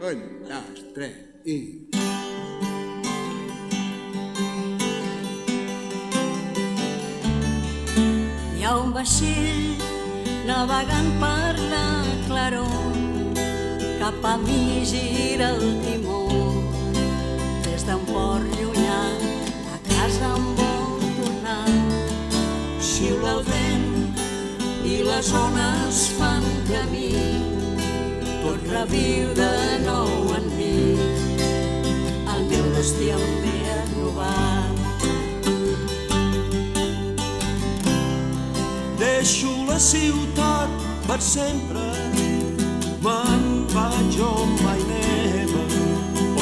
Un, dos, tres i... Hi ha un vaixell navegant per la claror, cap a mi gira el timó. Des d'un port llunyà a casa em vol tornar. Xiula el vent i les ones fan camí, tot reviu de nou en mi. El meu destí em ve a trobar. Deixo la ciutat per sempre, me'n vaig on mai neva,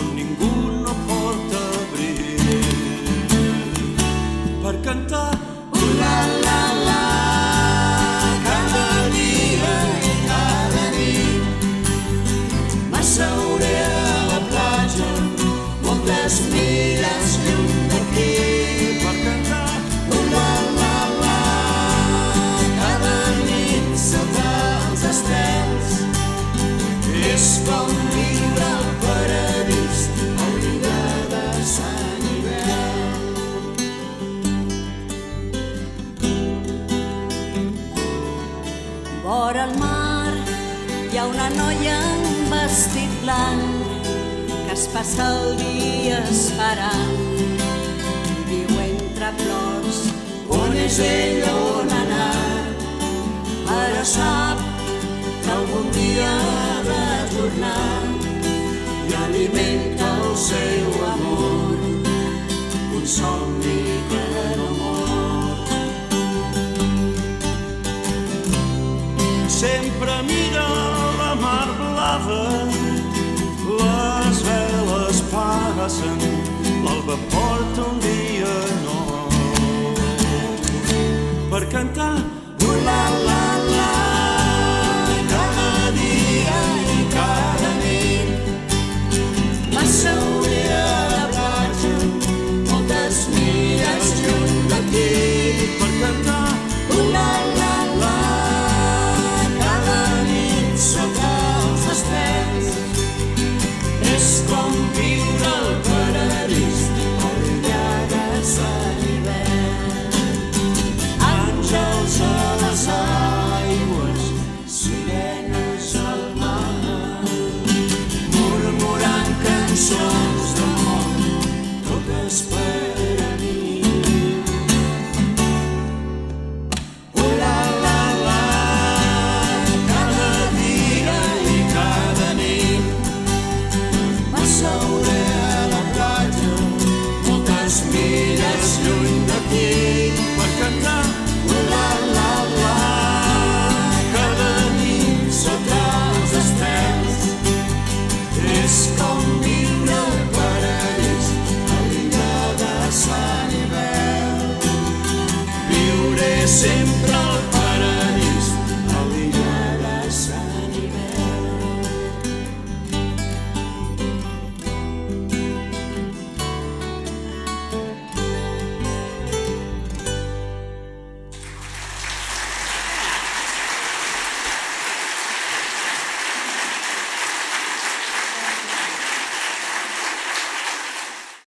on ningú no porta abric, per cantar La-la-la, cada dia i cada nit. m'asseuré a la platja, moltes milles lluny d'aquí. Per cantar La-la-la, cada nit sota els estels, és com viure al paradís, al vida de Sant Hivern. Vora el mar hi ha una noia en vestit blanc que es passa el dia esperant. Viu entre plors, on és ella, on ha anat, però sap que algun dia ha de tornar i alimenta el seu amor, un somni que no mor. sempre mira la mar blava, les veles passen, l'alba porta un dia nou per cantar La-la-la, cada dia i cada nit, m'asseuré a la platja, moltes milles lluny d'aquí. per cantar La-la-la, cada nit sota els estels, és com viure al paradís, al dia de Sant Hivern. Àngels a les aigües, sirenes al mar, murmurant cançons d'amor, tot és per a mi. La-la-la, cada dia i cada nit, m'asseuré a la platja, moltes milles lluny d'aquí. per cantar La-la-la, cada nit sota els estels, és com viure al paradís, a l'illa de Sant Hivern. viuré sempre